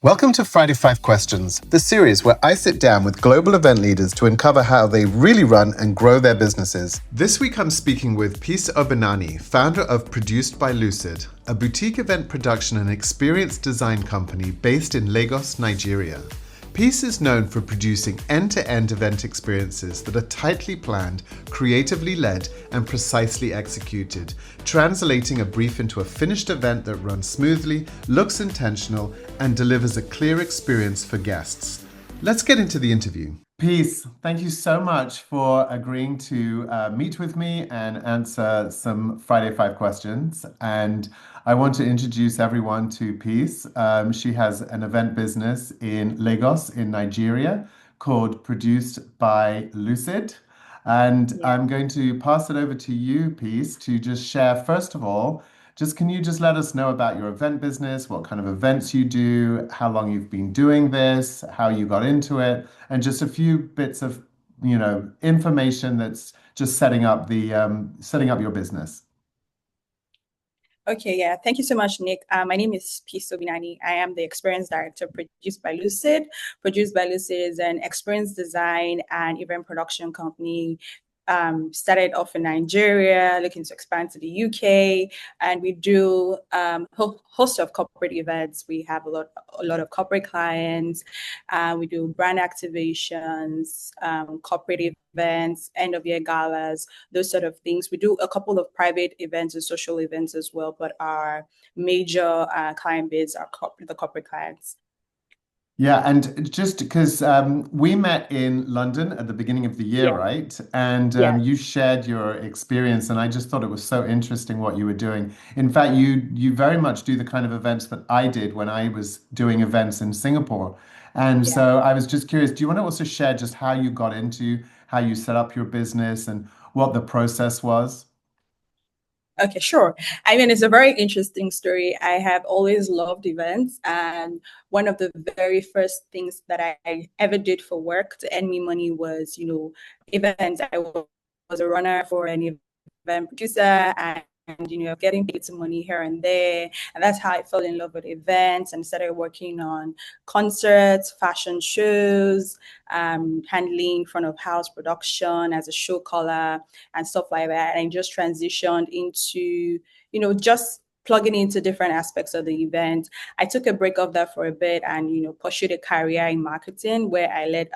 Welcome to Friday 5 Questions, the series where I sit down with global event leaders to uncover how they really run and grow their businesses. This week I'm speaking with Peace Obinani, founder of Produced by Lucid, a boutique event production and experience design company based in Lagos, Nigeria. Peace is known for producing end-to-end event experiences that are tightly planned, creatively led, and precisely executed, translating a brief into a finished event that runs smoothly, looks intentional, and delivers a clear experience for guests. Let's get into the interview. Peace, thank you so much for agreeing to meet with me and answer some Friday 5 questions. And I want to introduce everyone to Peace. She has an event business in Lagos, in Nigeria, called Produced by Lucid. And I'm going to pass it over to you, Peace, to just share, first of all, can you just let us know about your event business, what kind of events you do, how long you've been doing this, how you got into it, and just a few bits of, information that's just setting up your business. Okay, yeah. Thank you so much, Nick. My name is Peace Obinani. I am the experience director Produced by Lucid. Produced by Lucid is an experience design and event production company. Started off in Nigeria, looking to expand to the UK, and we do a host of corporate events. We have a lot of corporate clients. We do brand activations, corporate events, end of year galas, those sort of things. We do a couple of private events and social events as well, but our major client base are the corporate clients. Yeah, and just because we met in London at the beginning of the year, right? And you shared your experience, and I just thought it was so interesting what you were doing. In fact, you very much do the kind of events that I did when I was doing events in Singapore. And so I was just curious, do you want to also share just how you got into, how you set up your business and what the process was? Okay, sure. I mean, it's a very interesting story. I have always loved events, and one of the very first things that I ever did for work to earn me money was, events. I was a runner for an event producer, and getting paid some money here and there. And that's how I fell in love with events and started working on concerts, fashion shows, handling front of house production as a show caller and stuff like that. And I just transitioned into, just plugging into different aspects of the event. I took a break of that for a bit and, pursued a career in marketing where I led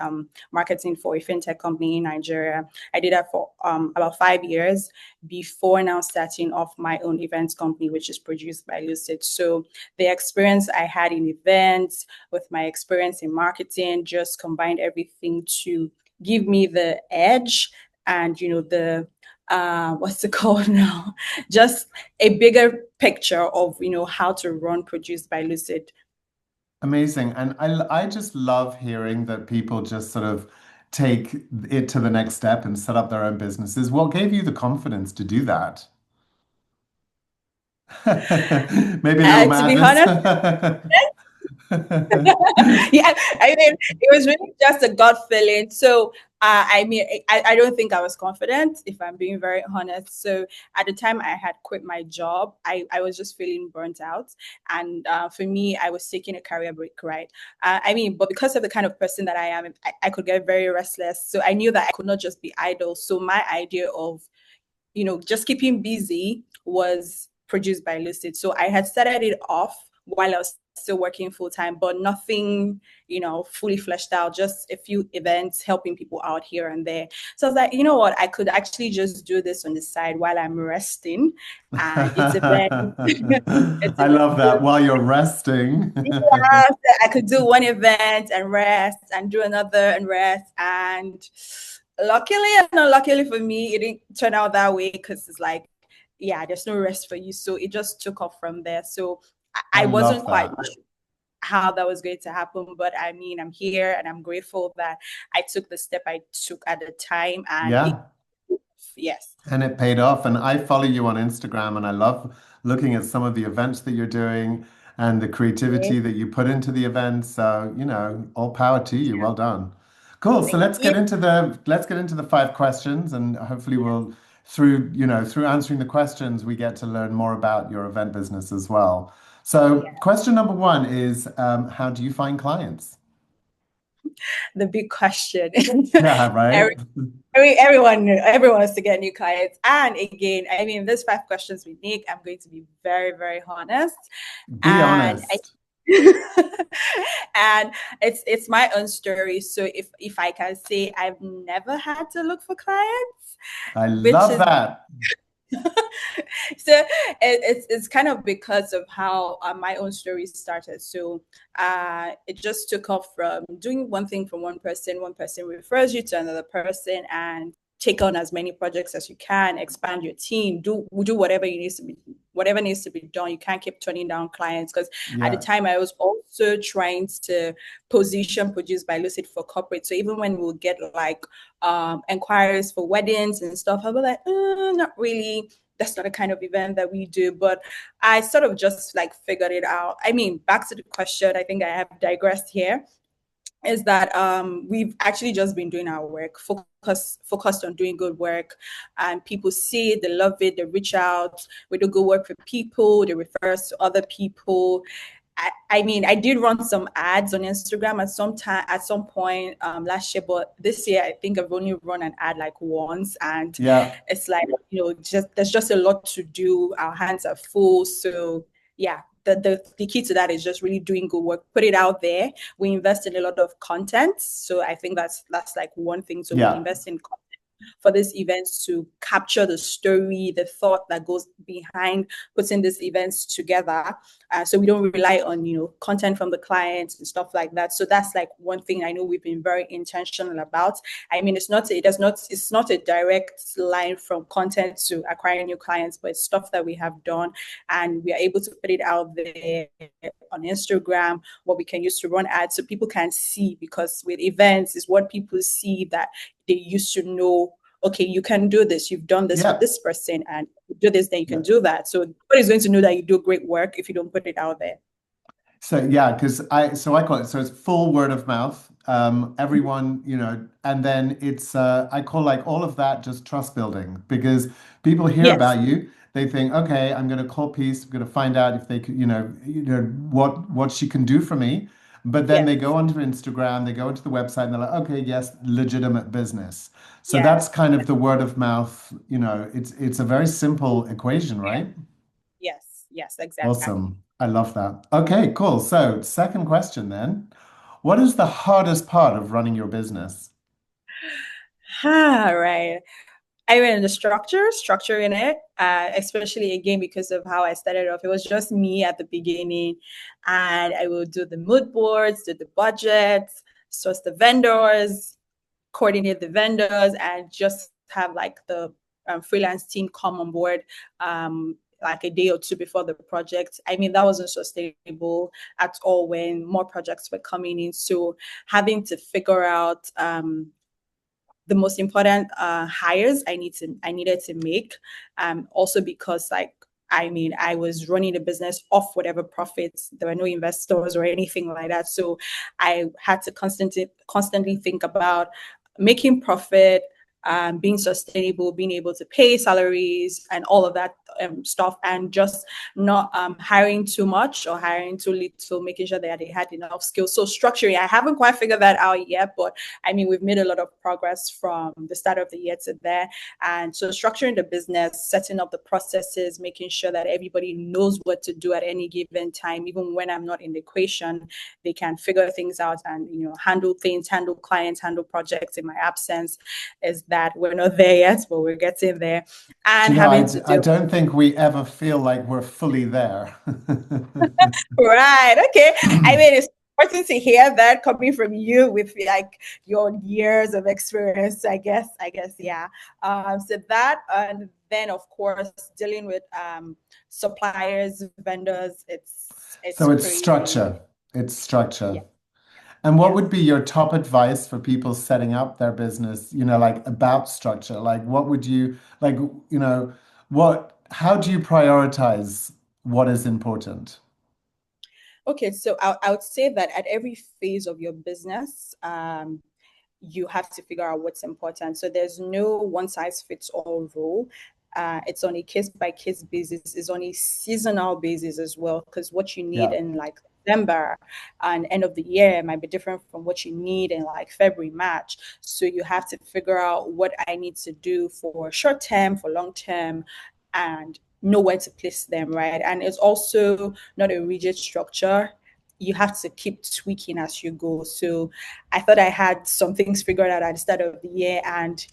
marketing for a fintech company in Nigeria. I did that for about 5 years before now starting off my own events company, which is Produced by Lucid. So the experience I had in events with my experience in marketing just combined everything to give me the edge and, what's it called now? Just a bigger picture of, how to run Produced by Lucid. Amazing. And I just love hearing that people just sort of take it to the next step and set up their own businesses. What gave you the confidence to do that? Maybe a little madness. To be honest, yeah, I mean, it was really just a gut feeling. So, I don't think I was confident, if I'm being very honest. So at the time I had quit my job, I was just feeling burnt out. And for me, I was taking a career break, right? But because of the kind of person that I am, I could get very restless. So I knew that I could not just be idle. So my idea of, just keeping busy was Produced by Lucid. So I had started it off while I was still working full time, but nothing, fully fleshed out, just a few events, helping people out here and there. So I was like, you know what, I could actually just do this on the side while I'm resting. It's a bit. I love that, while you're resting. Yeah, I could do one event and rest and do another and rest. And luckily and unluckily for me, it didn't turn out that way because it's like, there's no rest for you. So it just took off from there. So I wasn't quite sure how that was going to happen, but I mean, I'm here and I'm grateful that I took the step I took at the time. And yes. And it paid off. And I follow you on Instagram and I love looking at some of the events that you're doing and the creativity that you put into the events. So, all power to you. Well done. Cool. So let's get into the 5 questions, and hopefully we'll through answering the questions, we get to learn more about your event business as well. So question number one is, how do you find clients? The big question. Yeah, right. Everyone wants to get new clients. And again, I mean, these 5 questions we make, I'm going to be very, very honest. Be And honest. and it's my own story. So if I can say I've never had to look for clients, I which love is that. so it's kind of because of how my own story started. So it just took off from doing one thing from one person refers you to another person, and take on as many projects as you can, expand your team, do whatever whatever needs to be done. You can't keep turning down clients, because at the Yeah. time I was also trying to position Produced by Lucid for corporate. So even when we'll get like inquiries for weddings and stuff, I'll be like, not really, that's not the kind of event that we do. But I sort of just like figured it out. I mean, back to the question, I think I have digressed here, is that we've actually just been doing our work, focused on doing good work, and people see it, they love it, they reach out, we do good work for people, they refer us to other people. I mean, I did run some ads on Instagram at some point last year, but this year I think I've only run an ad like once, and Yeah. it's like, just there's just a lot to do. Our hands are full, so yeah. The key to that is just really doing good work, put it out there. We invest in a lot of content, so I think that's like one thing. So we Yeah. invest in content for these events to capture the story, the thought that goes behind putting these events together. So we don't rely on, content from the clients and stuff like that. So that's like one thing I know we've been very intentional about. I mean, it's not a direct line from content to acquiring new clients, but it's stuff that we have done, and we are able to put it out there on Instagram, what we can use to run ads so people can see, because with events is what people see that they used to know. Okay, you can do this. You've done this with this person, and you do this, then you can do that. So nobody's going to know that you do great work if you don't put it out there. So yeah, because I call it, so it's full word of mouth. Everyone, and then it's I call like all of that just trust building, because people hear Yes. about you, they think, okay, I'm going to call Peace, I'm going to find out if they could, what she can do for me. But then they go onto Instagram, they go onto the website, and they're like, okay, yes, legitimate business. So that's kind of the word of mouth. It's a very simple equation, right? Yes, exactly. Awesome. I love that. Okay, cool. So, second question then. What is the hardest part of running your business? Right. I mean, the structuring it, especially again because of how I started off. It was just me at the beginning, and I will do the mood boards, do the budgets, source the vendors, coordinate the vendors, and just have like the freelance team come on board like a day or two before the project. I mean, that wasn't sustainable at all when more projects were coming in. So having to figure out the most important hires I needed to make, also because I mean, I was running the business off whatever profits. There were no investors or anything like that. So I had to constantly think about making profit, being sustainable, being able to pay salaries and all of that stuff, and just not hiring too much or hiring too little, making sure that they had enough skills. So structuring, I haven't quite figured that out yet, but I mean, we've made a lot of progress from the start of the year to there. And so structuring the business, setting up the processes, making sure that everybody knows what to do at any given time, even when I'm not in the equation, they can figure things out and, handle things, handle clients, handle projects in my absence, is that we're not there yet, but we're getting there. And having to I do don't think we ever feel like we're fully there. right. Okay. I mean, it's important to hear that coming from you with like your years of experience. I guess, yeah. So that, and then of course dealing with suppliers, vendors. It's So it's crazy. structure. It's structure. Yeah. And what would Yes. be your top advice for people setting up their business, like about structure? Like what would you like, how do you prioritize what is important? Okay. So I would say that at every phase of your business, you have to figure out what's important. So there's no one size fits all rule. It's on a case by case basis. It's on a seasonal basis as well, because what you need Yeah. in like December and end of the year might be different from what you need in like February, March. So you have to figure out what I need to do for short term, for long term, and know where to place them, right? And it's also not a rigid structure. You have to keep tweaking as you go. So I thought I had some things figured out at the start of the year, and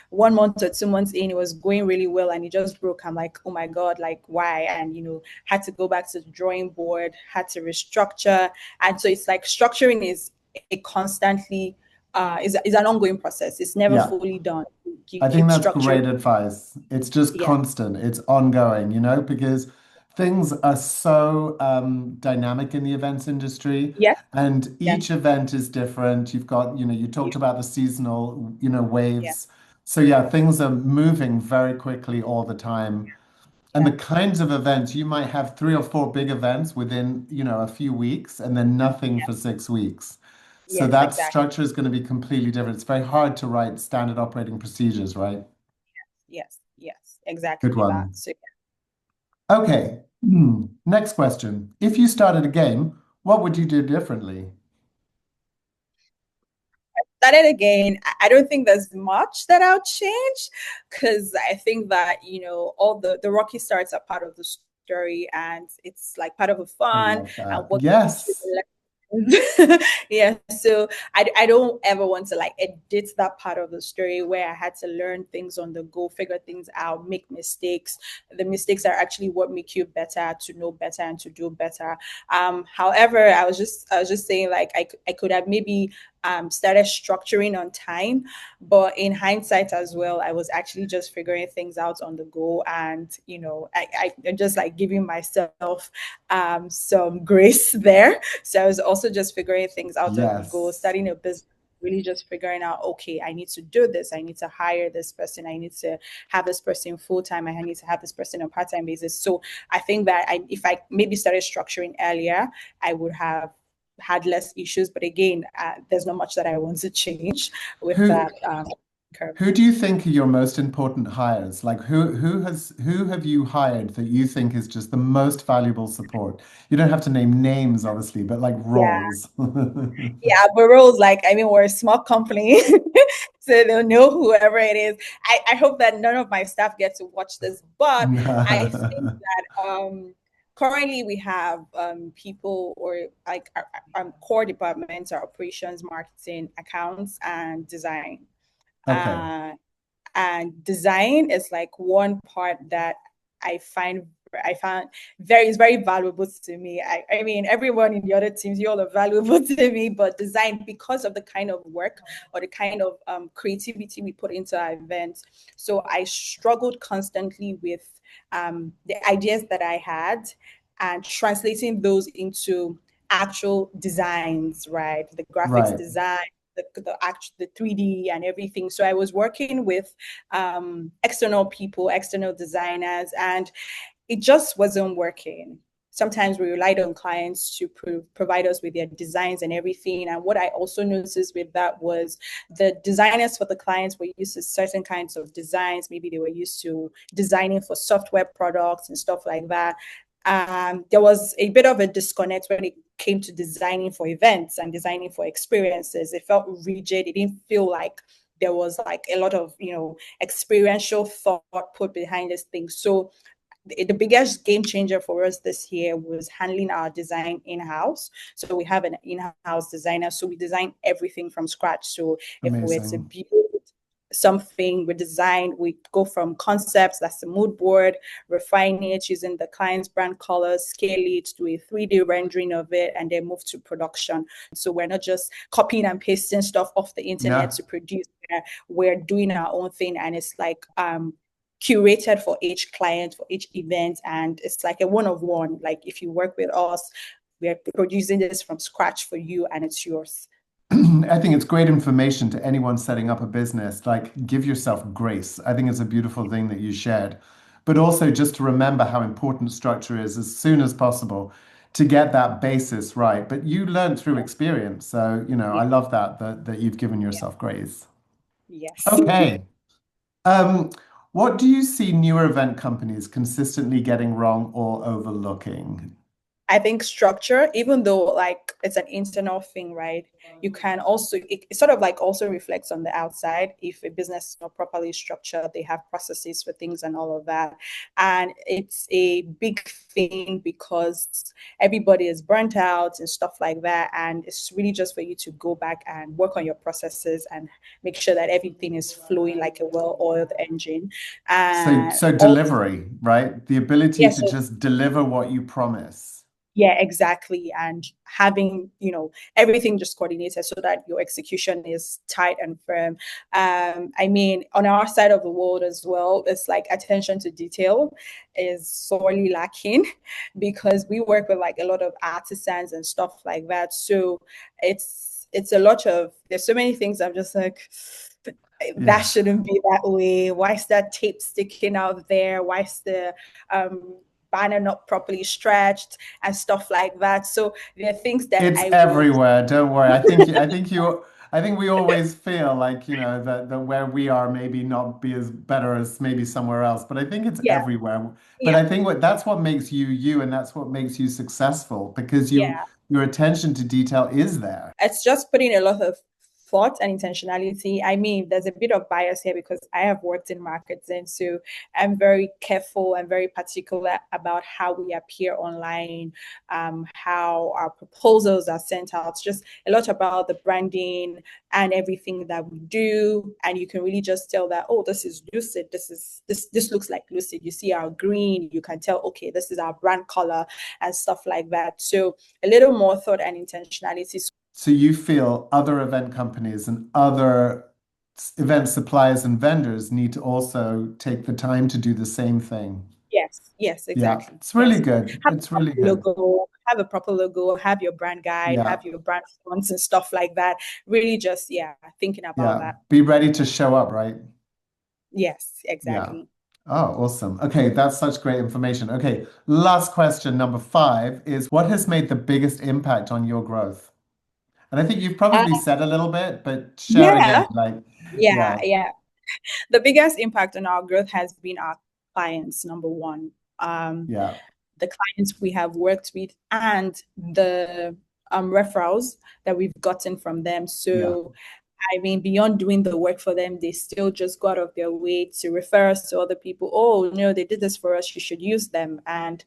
1 month or 2 months in, it was going really well, and it just broke. I'm like, oh my god, like why? And had to go back to the drawing board, had to restructure. And so it's like structuring is a constantly is an ongoing process. It's never Yeah. fully done. You I think keep that's structuring. great advice. It's just Yeah. constant, it's ongoing, because things are so dynamic in the events industry, Yeah. and Yeah. each event is different. You've got, you Yeah. talked about the seasonal, Yeah. waves. So yeah, things are moving very quickly all the time. And the Yeah. kinds of events, you might have 3 or 4 big events within, a few weeks and then nothing for 6 weeks. So Yes, that exactly. structure is going to be completely different. It's very hard to write standard operating procedures, right? Yes. Yes. Good Exactly that. one. So Okay. Next question. If you started a game, what would you do differently? started again. I don't think there's much that I'll change, because I think that all the rocky starts are part of the story, and it's like part of the I fun love and that. what Yes. yeah, so I don't ever want to like edit that part of the story where I had to learn things on the go, figure things out, make mistakes. The mistakes are actually what make you better, to know better and to do better. However, I was just saying, like, I could have maybe started structuring on time, but in hindsight as well, I was actually just figuring things out on the go, and I'm just like giving myself some grace there. So I was also just figuring things out on the go, Yes. starting a business, really just figuring out, okay, I need to do this. I need to hire this person. I need to have this person full time. I need to have this person on part time basis. So I think that if I maybe started structuring earlier, I would have had less issues. But again, there's not much that I want to change with Who that curve. who do you think are your most important hires? Like who have you hired that you think is just the most valuable support? You don't have to name names, obviously, but like Yeah. roles. Yeah, but roles, like, I mean, we're a small company, so they'll know whoever it is. I hope that none of my staff get to watch this, but I think that currently we have people, or like our core departments are operations, marketing, accounts, and design. Okay. Uh, and design is like one part that I find I found very valuable to me. I mean, everyone in the other teams, you all are valuable to me, but design, because of the kind of work or the kind of creativity we put into our events. So I struggled constantly with the ideas that I had and translating those into actual designs, right? The graphics Right. design, the 3D and everything. So I was working with external people, external designers, and it just wasn't working. Sometimes we relied on clients to provide us with their designs and everything. And what I also noticed with that was the designers for the clients were used to certain kinds of designs. Maybe they were used to designing for software products and stuff like that. There was a bit of a disconnect when it came to designing for events and designing for experiences. It felt rigid. It didn't feel like there was like a lot of experiential thought put behind this thing. So the biggest game changer for us this year was handling our design in-house. So we have an in-house designer. So we design everything from scratch. So if we were to Amazing. build something, we design, we go from concepts, that's the mood board, refine it using the client's brand colors, scale it, do a 3D rendering of it, and then move to production. So we're not just copying and pasting stuff off the internet Yeah. to produce. We're doing our own thing, and it's like curated for each client, for each event, and it's like a one-of-one. Like, if you work with us, we're producing this from scratch for you, and it's yours. I think it's great information to anyone setting up a business. Like, give yourself grace. I think it's a beautiful thing that you shared. But also just to remember how important structure is as soon as possible to get that basis right. But you learn through experience. So, Yeah. I love that you've given Yeah. yourself grace. Yes. Okay. Um, What do you see newer event companies consistently getting wrong or overlooking? I think structure, even though like it's an internal thing, right? You can also it sort of like also reflects on the outside. If a business is not properly structured, they have processes for things and all of that. And it's a big thing because everybody is burnt out and stuff like that. And it's really just for you to go back and work on your processes and make sure that everything is flowing like a well-oiled engine. So, And so also, delivery, right? The ability yes, to yeah, so just deliver what you promise. yeah, exactly. And having, everything just coordinated so that your execution is tight and firm. I mean, on our side of the world as well, it's like attention to detail is sorely lacking because we work with like a lot of artisans and stuff like that. So it's a lot of, there's so many things I'm just like, that Yeah. shouldn't be that way. Why is that tape sticking out there? Why is the banner not properly stretched and stuff like that? So there are things that It's I would, everywhere. Don't worry. I think we always feel like, that where we are maybe not be as better as maybe somewhere else, but I think it's yeah, everywhere. But yeah, I think that's what makes you you, and that's what makes you successful because yeah. your attention to detail is there. It's just putting a lot of thought and intentionality. I mean, there's a bit of bias here because I have worked in marketing, so I'm very careful and very particular about how we appear online, how our proposals are sent out. It's just a lot about the branding and everything that we do, and you can really just tell that, oh, this is Lucid. This looks like Lucid. You see our green. You can tell, okay, this is our brand color and stuff like that. So a little more thought and intentionality. So you feel other event companies and other event suppliers and vendors need to also take the time to do the same thing. Yes, yes, Yeah, exactly. it's really Yes. good. It's really good. Have a proper logo, have your brand guide, Yeah, have your brand fonts and stuff like that. Really just, yeah, thinking about yeah. that. Be ready to show up, right? Yes, Yeah. exactly. Oh, awesome. Okay, that's such great information. Okay, last question, number five, is what has made the biggest impact on your growth? And I think you've Uh, probably said a little bit, but share again. yeah, yeah, Yeah, yeah. The biggest impact on our growth has been our clients, number one. Um, yeah, the clients we have worked with and the referrals that we've gotten from them. yeah. So, I mean, beyond doing the work for them, they still just go out of their way to refer us to other people. Oh, no, they did this for us. You should use them. And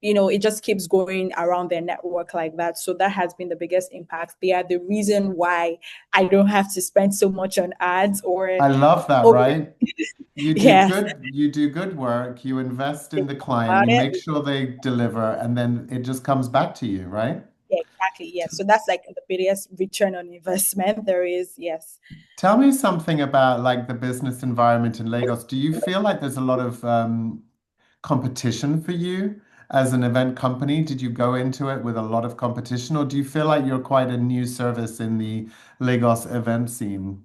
it just keeps going around their network like that. So that has been the biggest impact. They are the reason why I don't have to spend so much on ads or I love that, over. right? Yes, You do good work, you invest in the client, about you it. make sure they deliver, and then it just comes back to you, right? Yeah, exactly. Yeah. So that's like the biggest return on investment there is. Yes. Tell me something about like the business environment in Lagos. Do you feel like there's a lot of competition for you as an event company? Did you go into it with a lot of competition, or do you feel like you're quite a new service in the Lagos event scene?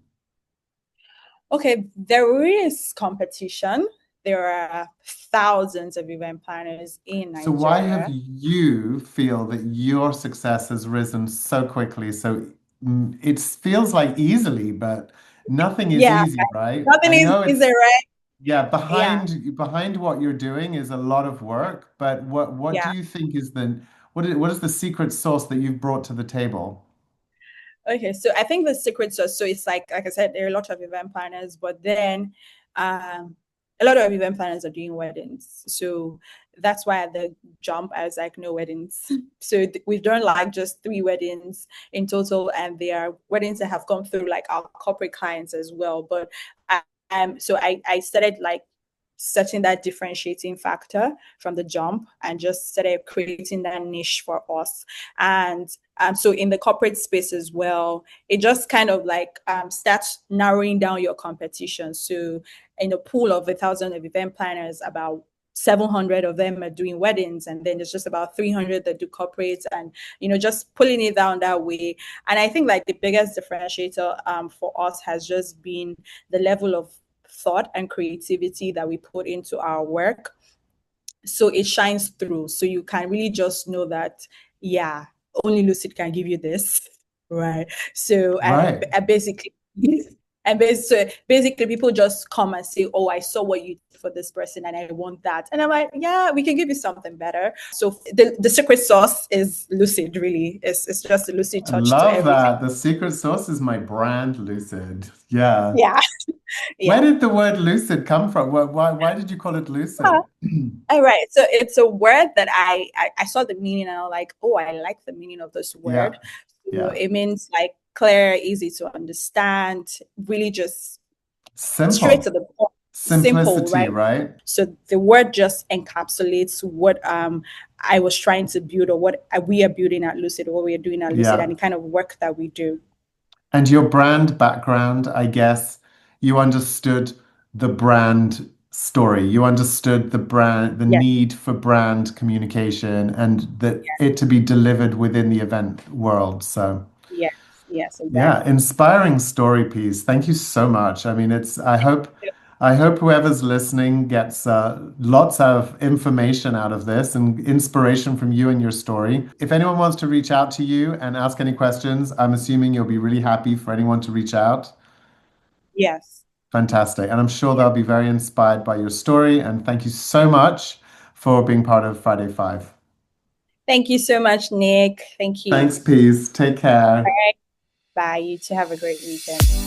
Okay, there is competition. There are thousands of event planners in So why have Nigeria. you feel that your success has risen so quickly? So it feels like easily, but nothing is Yeah, easy, right? nothing I is know easy, it's right? yeah, Yeah, behind what you're doing is a lot of work, but what do yeah. you think is what is the secret sauce that you've brought to the table? Okay, so I think the secret sauce, so it's like I said, there are a lot of event planners, but then um, a lot of event planners are doing weddings. So that's why at the jump, I was like, no weddings. So we've done like just 3 weddings in total, and they are weddings that have come through like our corporate clients as well. But so I started like setting that differentiating factor from the jump and just started creating that niche for us. And so in the corporate space as well, it just kind of like starts narrowing down your competition. So in a pool of 1,000 of event planners, about 700 of them are doing weddings, and then there's just about 300 that do corporates, and just pulling it down that way. And I think like the biggest differentiator for us has just been the level of thought and creativity that we put into our work, so it shines through, so you can really just know that, yeah, only Lucid can give you this, right? So Right. basically And basically people just come and say, oh, I saw what you did for this person and I want that. And I'm like, yeah, we can give you something better. So the secret sauce is Lucid, really. It's just a Lucid I touch to love everything. that. The secret sauce is my brand, Lucid. Yeah. Yeah. Where did the word lucid come from? Why did you call it lucid? All right. So it's a word that I saw the meaning and I was like, oh, I like the meaning of this word. Yeah. So it means like clear, easy to understand, really just straight to the point. Simplicity, simple, right? So the word just encapsulates what I was trying to build, or what we are building at Lucid, or what we are doing at Lucid, and the kind of work that we do. And your brand background, I guess, you understood the brand story. You understood the brand, the need for brand communication, and that it to be delivered within the event world. So yes, exactly. Yeah, inspiring story piece. Thank you so much. I mean, I hope whoever's listening gets lots of information out of this and inspiration from you and your story. If anyone wants to reach out to you and ask any questions, I'm assuming you'll be really happy for anyone to reach out. Yes. Fantastic. And I'm sure they'll be very inspired by your story. And thank you so much for being part of Friday 5. Thank you so much, Nick. Thank you. Thanks, Peace. Take care. All right. Bye. You too. Have a great weekend.